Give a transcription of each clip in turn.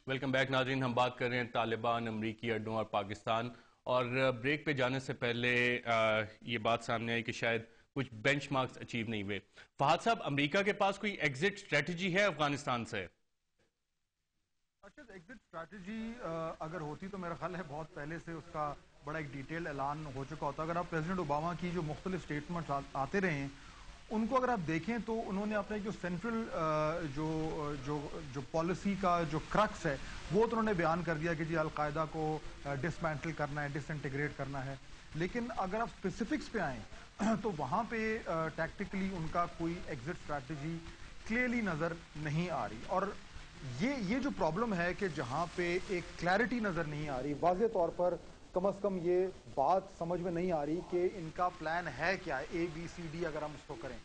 Welcome back ناظرین. ہم بات کر رہے ہیں طالبان، امریکی اڈوں اور پاکستان. اور بریک پہ جانے سے پہلے یہ بات سامنے آئی کہ شاید کچھ بینچ مارکس اچیو نہیں ہوئے. فہد صاحب، امریکہ کے پاس کوئی ایگزٹ اسٹریٹجی ہے افغانستان سے؟ اچھا، ایگزٹ اسٹریٹجی اگر ہوتی تو میرا خیال ہے بہت پہلے سے اس کا بڑا ایک ڈیٹیل اعلان ہو چکا ہوتا. اگر آپ پریزیڈنٹ اوباما کی جو مختلف سٹیٹمنٹس آتے رہے ہیں ان کو اگر آپ دیکھیں تو انہوں نے اپنے جو سینٹرل جو پالیسی کا جو کرکس ہے وہ تو انہوں نے بیان کر دیا کہ جی القاعدہ کو ڈسمینٹل کرنا ہے، ڈس انٹیگریٹ کرنا ہے. لیکن اگر آپ اسپیسیفکس پہ آئیں تو وہاں پہ ٹیکٹیکلی ان کا کوئی ایگزٹ اسٹریٹجی کلیئرلی نظر نہیں آ رہی. اور یہ جو پرابلم ہے کہ جہاں پہ ایک کلیئرٹی نظر نہیں آ رہی، واضح طور پر کم از کم یہ بات سمجھ میں نہیں آ رہی کہ ان کا پلان ہے کیا ہے، اے بی سی ڈی اگر ہم اس کو کریں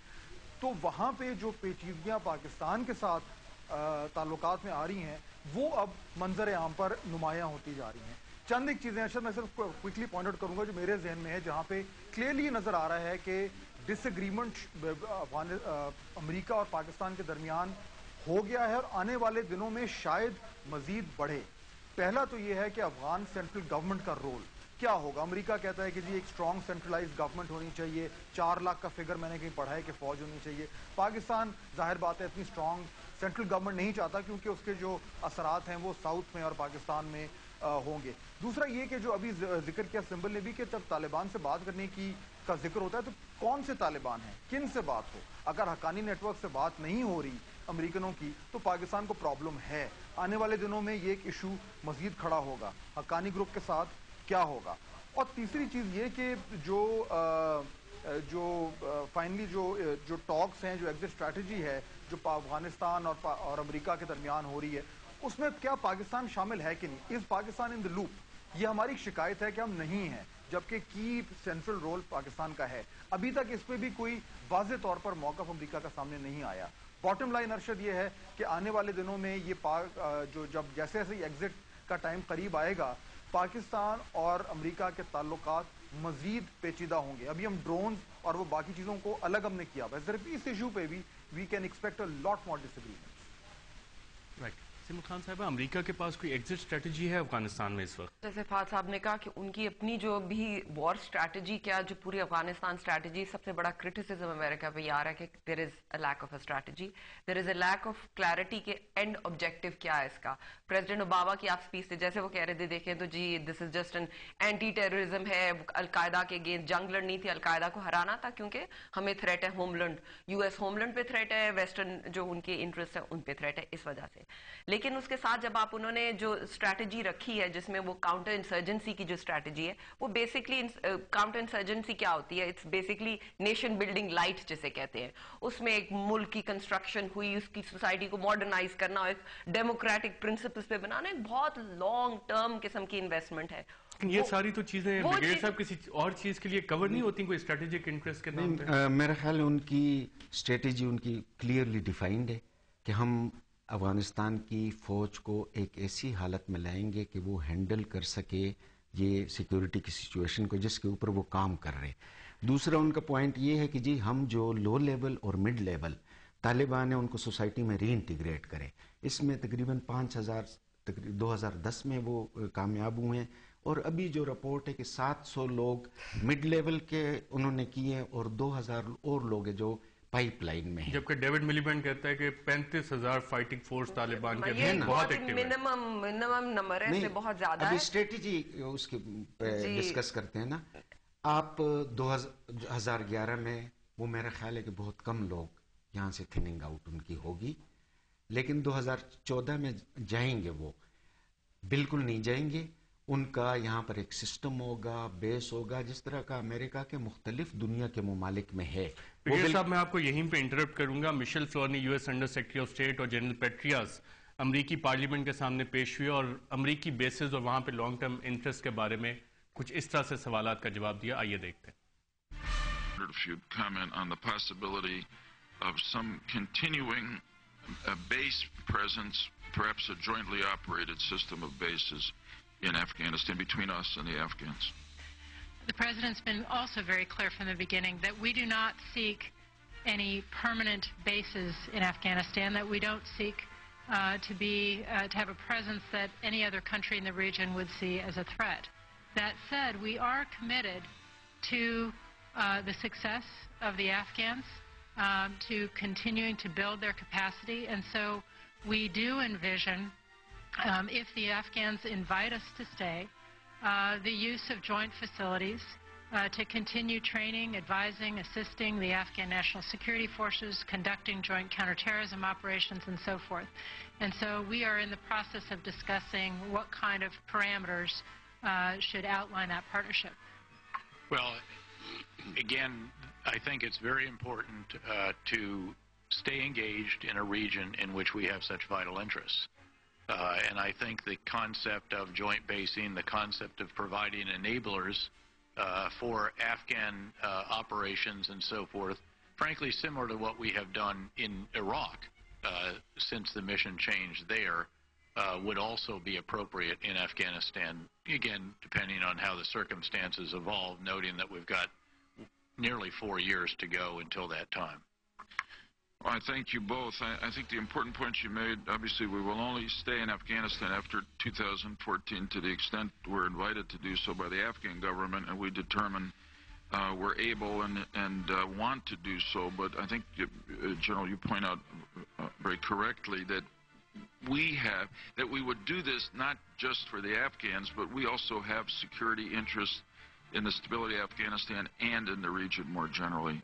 تو وہاں پہ جو پیچیدگیاں پاکستان کے ساتھ تعلقات میں آ رہی ہیں وہ اب منظر عام پر نمایاں ہوتی جا رہی ہیں. چند ایک چیزیں میں صرف کوئکلی پوائنٹ آؤٹ کروں گا جو میرے ذہن میں ہے، جہاں پہ کلیئرلی نظر آ رہا ہے کہ ڈس ایگریمنٹ امریکہ اور پاکستان کے درمیان ہو گیا ہے اور آنے والے دنوں میں شاید مزید بڑھے. پہلا تو یہ ہے کہ افغان سینٹرل گورنمنٹ کا رول کیا ہوگا. امریکہ کہتا ہے کہ جی ایک اسٹرانگ سینٹرلائز گورنمنٹ ہونی چاہیے، 4 لاکھ کا فگر میں نے کہیں پڑھا ہے کہ فوج ہونی چاہیے. پاکستان ظاہر بات ہے اتنی اسٹرانگ سینٹرل گورنمنٹ نہیں چاہتا کیونکہ اس کے جو اثرات ہیں وہ ساؤتھ میں اور پاکستان میں ہوں گے. دوسرا یہ کہ جو ابھی ذکر کیا سمبل نے بھی کہ جب طالبان سے بات کرنے کا ذکر ہوتا ہے تو کون سے طالبان ہیں، کن سے بات ہو. اگر حقانی نیٹ ورک سے بات نہیں ہو رہی امریکنوں کی تو پاکستان کو پرابلم ہے. آنے والے دنوں میں یہ ایک ایشو مزید کھڑا ہوگا، حقانی گروپ کے ساتھ کیا ہوگا. اور تیسری چیز یہ کہ جو فائنلی جو ٹاکس ہیں، جو ایگزٹ اسٹریٹجی ہے جو افغانستان اور امریکہ کے درمیان ہو رہی ہے اس میں کیا پاکستان شامل ہے کہ نہیں. از پاکستان ان دا لوپ؟ یہ ہماری شکایت ہے کہ ہم نہیں ہیں، جبکہ کی سینٹرل رول پاکستان کا ہے. ابھی تک اس پہ بھی کوئی واضح طور پر موقف امریکہ کا سامنے نہیں آیا. باٹم لائن ارشد یہ ہے کہ آنے والے دنوں میں یہ جب جیسے جیسے ایگزٹ کا ٹائم قریب آئے گا پاکستان اور امریکہ کے تعلقات مزید پیچیدہ ہوں گے. ابھی ہم ڈرونز اور وہ باقی چیزوں کو الگ ہم نے کیا ہے، صرف اس ایشو پہ بھی we can expect a lot more dish agreements. Right. سمت خان صاحبہ، امریکہ کے پاس کوئی ایگزٹ اسٹریٹجی ہے افغانستان میں اس وقت؟ جیسے فہد صاحب نے کہا کہ ان کی اپنی جو بھی وار اسٹریٹجی، کیا جو پوری افغانستان اسٹریٹجی، سب سے بڑا کرٹیسزم امریکہ پہ یہ آ رہا ہے کہ there is a lack of a strategy, there is a lack of clarity کہ اینڈ آبجیکٹو کیا ہے اس کا. پریزیڈنٹ اوباما کی آپ اسپیچ سے جیسے وہ کہہ رہے تھے دیکھیں تو جی this is just an anti terrorism ہے، القاعدہ کے اگینسٹ جنگ لڑنی تھی، القاعدہ کو ہرانا تھا کیونکہ ہمیں تھریٹ ہے homeland, US homeland پہ تھریٹ ہے، ویسٹرن جو ان کے انٹرسٹ ہے ان پہ تھریٹ ہے اس وجہ سے. لیکن اس کے ساتھ جب آپ انہوں نے جو اسٹریٹجی رکھی ہے جس میں وہ کاؤنٹر انسرجنسی کی جو اسٹریٹجی ہے، وہ بیسکلی کاؤنٹر انسرجنسی کیا ہوتی ہے؟ It's basically nation building light جسے کہتے ہیں. اس میں ایک ملک کی کنسٹرکشن ہوئی، اس کی سوسائٹی کو ماڈرنائز کرنا اور ایک ڈیموکریٹک پرنسپلز پہ بنانا، ایک بہت لانگ ٹرم قسم کی انویسٹمنٹ ہے. یہ ساری تو چیزیں بریگیڈ صاحب کسی اور چیز کے لیے کور نہیں ہوتی کوئی اسٹریٹجک انٹرسٹ کے نام پہ؟ میرا خیال ہے ان کی اسٹریٹجی ان کی کلیئرلی ڈیفائنڈ ہے کہ ہم افغانستان کی فوج کو ایک ایسی حالت میں لائیں گے کہ وہ ہینڈل کر سکے یہ سیکیورٹی کی سچویشن کو جس کے اوپر وہ کام کر رہے. دوسرا ان کا پوائنٹ یہ ہے کہ جی ہم جو لو لیول اور مڈ لیول طالبان ہیں ان کو سوسائٹی میں ری انٹیگریٹ کریں. اس میں تقریباً 2010 میں وہ کامیاب ہوئے ہیں اور ابھی جو رپورٹ ہے کہ 700 لوگ مڈ لیول کے انہوں نے کیے ہیں اور 2000 اور لوگ ہیں جو پائپ لائن میں ہیں. جبکہ ڈیوڈ ملیبینڈ کہتا ہے کہ 35,000 فائٹنگ فورس طالبان کے بہت ایکٹیو ہے. منیمم نمبر ہے، سے بہت زیادہ ہے. ابھی اسٹریٹجی اس کی ڈسکس کرتے ہیں نا. آپ 2011 میں وہ میرا خیال ہے کہ بہت کم لوگ یہاں سے تھننگ آؤٹ ان کی ہوگی، لیکن 2014 میں جائیں گے، وہ بالکل نہیں جائیں گے. ان کا یہاں پر ایک سسٹم ہوگا، بیس ہوگا جس طرح کا امریکہ کے مختلف دنیا کے ممالک میں ہے. صاحب میں آپ کو یہیں پہ انٹرپٹ کروں گا. Michele Flournoy U S under secretary of state اور جنرل پیٹریاس امریکی پارلیمنٹ کے سامنے پیش ہوئے اور امریکی بیسز اور وہاں پہ لانگ ٹرم انٹرسٹ کے بارے میں کچھ اس طرح سے سوالات کا جواب دیا. آئیے دیکھتے ہیں. If you'd comment on the possibility of some continuing base presence, perhaps a jointly operated system of bases in Afghanistan between us and the Afghans. The President's been also very clear from the beginning that we do not seek any permanent bases in Afghanistan, that we don't seek to have a presence that any other country in the region would see as a threat. That said, we are committed to the success of the Afghans, to continuing to build their capacity, and so we do envision, if the Afghans invite us to stay, the use of joint facilities to continue training, advising, assisting the Afghan National Security Forces, conducting joint counterterrorism operations, and so forth. And so we are in the process of discussing what kind of parameters should outline that partnership. Well, again, I think it's very important to stay engaged in a region in which we have such vital interests. And I think the concept of joint basing, the concept of providing enablers for Afghan operations and so forth, frankly similar to what we have done in Iraq since the mission changed there, would also be appropriate in Afghanistan, again, depending on how the circumstances evolve, noting that we've got nearly 4 years to go until that time. Well, I thank you both. I think the important points you made, obviously we will only stay in Afghanistan after 2014 to the extent we're invited to do so by the Afghan government, and we determine we're able and want to do so. But I think, General, you point out very correctly that we would do this not just for the Afghans, but we also have security interests in the stability of Afghanistan and in the region more generally.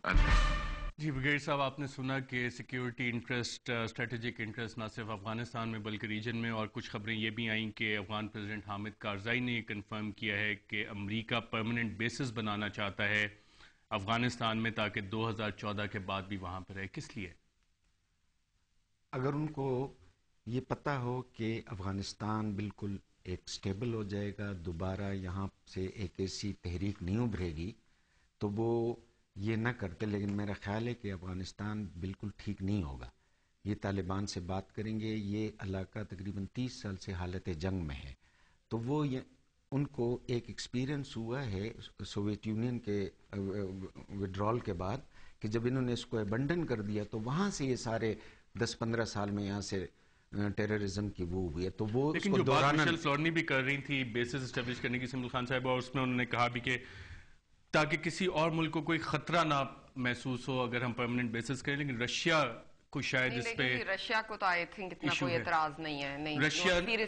جی brigadier صاحب، آپ نے سنا کہ security interest, strategic interest نہ صرف افغانستان میں بلکہ ریجن میں، اور کچھ خبریں یہ بھی آئیں کہ افغان پریزیڈنٹ حامد کارزائی نے یہ کنفرم کیا ہے کہ امریکہ پرماننٹ بیسز بنانا چاہتا ہے افغانستان میں تاکہ 2014 کے بعد بھی وہاں پر رہے. کس لیے؟ اگر ان کو یہ پتہ ہو کہ افغانستان بالکل ایک سٹیبل ہو جائے گا، دوبارہ یہاں سے ایک ایسی تحریک نہیں ابھرے گی، تو وہ یہ نہ کرتے. لیکن میرا خیال ہے کہ افغانستان بالکل ٹھیک نہیں ہوگا. یہ طالبان سے بات کریں گے. یہ علاقہ تقریباً 30 سال سے حالت جنگ میں ہے، تو وہ ان کو ایک ایکسپیرینس ہوا ہے سوویت یونین کے وڈرال کے بعد کہ جب انہوں نے اس کو ابنڈن کر دیا تو وہاں سے یہ سارے 10-15 سال میں یہاں سے ٹیررزم کی وہ ہوئی ہے. تو وہ لیکن جو بات مشیل فلورنی بھی کر رہی تھی بیسز اسٹیبلش کرنے کی سمیل خان صاحب، اور اس میں انہوں نے کہا بھی کہ تاکہ کسی اور ملک کو کوئی خطرہ نہ محسوس ہو اگر ہم پرماننٹ بیسز کریں. لیکن رشیا کو شاید اس پہ، رشیا کو تو آئی تھنک اتنا کوئی اعتراض نہیں ہے.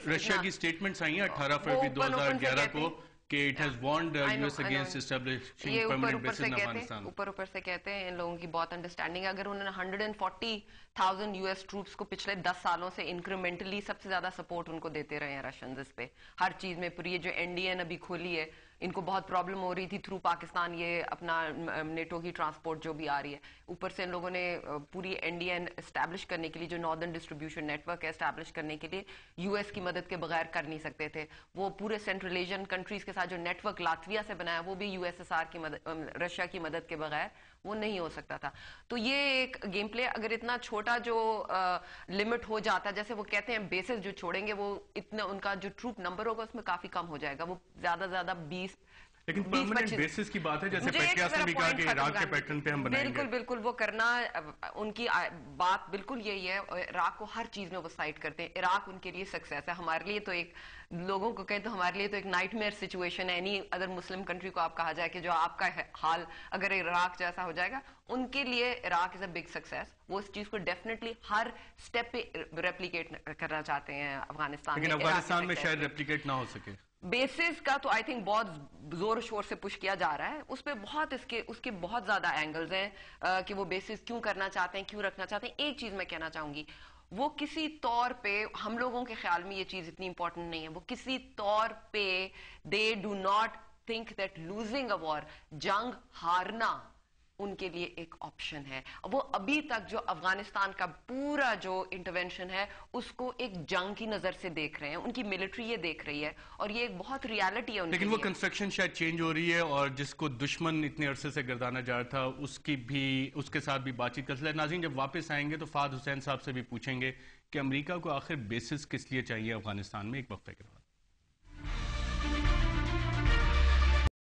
رشیا کی سٹیٹمنٹس آئی ہیں 18 فروری 2011 کو کہ it has warned U S against establishing permanent bases in Afghanistan. اوپر سے کہتے ہیں ان لوگوں کی بہت انڈرسٹینڈنگ ہے. اگر انہوں نے 140,000 یو ایس ٹروپس کو پچھلے 10 سالوں سے انکریمنٹلی سب سے زیادہ سپورٹ ان کو دیتے رہے ہیں رشینز اس پہ ہر چیز میں. پوری یہ جو NDN ابھی کھولی ہے، ان کو بہت پرابلم ہو رہی تھی تھرو پاکستان یہ اپنا نیٹو کی ٹرانسپورٹ جو بھی آ رہی ہے. اوپر سے ان لوگوں نے پوری NDN اسٹیبلش کرنے کے لیے، جو ناردرن ڈسٹریبیوشن نیٹ ورک ہے اسٹیبلش کرنے کے لیے US کی مدد کے بغیر کر نہیں سکتے تھے. وہ پورے سینٹرل ایشین کنٹریز کے ساتھ جو نیٹ ورک لاتویا سے بنایا وہ بھی USSR کی مدد، رشیا کی مدد کے بغیر وہ نہیں ہو سکتا تھا. تو یہ ایک گیم پلے اگر اتنا چھوٹا جو لمٹ ہو جاتا، جیسے وہ کہتے ہیں بیسز جو چھوڑیں گے وہ اتنا ان کا جو ٹروپ نمبر ہوگا اس میں کافی کم ہو جائے گا، وہ زیادہ زیادہ 20. لیکن پرماننٹ بیسز کی بات ہے، جیسے پیٹریاس نے بھی کہا کہ عراق کے پیٹرن پہ ہم بنائیں گے. بالکل وہ کرنا، ان کی بات بالکل یہی ہے. عراق کو ہر چیز میں وہ سائٹ کرتے ہیں. عراق ان کے لیے سکسیس ہے، ہمارے لیے تو ایک، لوگوں کو کہیں تو ہمارے لیے تو ایک نائٹ میئر سچویشن ہے. اینی ادر مسلم کنٹری کو آپ کہا جائے کہ جو آپ کا حال اگر عراق جیسا ہو جائے گا، ان کے لیے عراق از اے بگ سکسیس. وہ اس چیز کو ڈیفینیٹلی ہر سٹیپ پہ ریپلیکیٹ کرنا چاہتے ہیں افغانستان میں. لیکن افغانستان میں شاید ریپلیکیٹ نہ ہو سکے. بیسز کا تو آئی تھنک بہت زور شور سے پش کیا جا رہا ہے. اس پہ بہت اس کے بہت زیادہ اینگلز ہیں کہ وہ بیسز کیوں کرنا چاہتے ہیں، کیوں رکھنا چاہتے ہیں. ایک چیز میں کہنا چاہوں گی، وہ کسی طور پہ ہم لوگوں کے خیال میں یہ چیز اتنی امپورٹنٹ نہیں ہے. وہ کسی طور پہ they do not think that losing a war, جنگ ہارنا ان کے لیے ایک آپشن ہے. وہ ابھی تک جو افغانستان کا پورا جو انٹرونشن ہے اس کو ایک جنگ کی نظر سے دیکھ رہے ہیں. ان کی ملٹری یہ دیکھ رہی ہے اور یہ ایک بہت ریالٹی ہے ان کی. لیکن وہ کنسٹرکشن شاید چینج ہو رہی ہے، اور جس کو دشمن اتنے عرصے سے گردانا جا رہا تھا اس کے ساتھ بھی بات چیت کر سکتے. ناظرین، جب واپس آئیں گے تو فہد حسین صاحب سے بھی پوچھیں گے کہ امریکہ کو آخر بیسز کس لیے چاہیے افغانستان میں. ایک وقفے کے بعد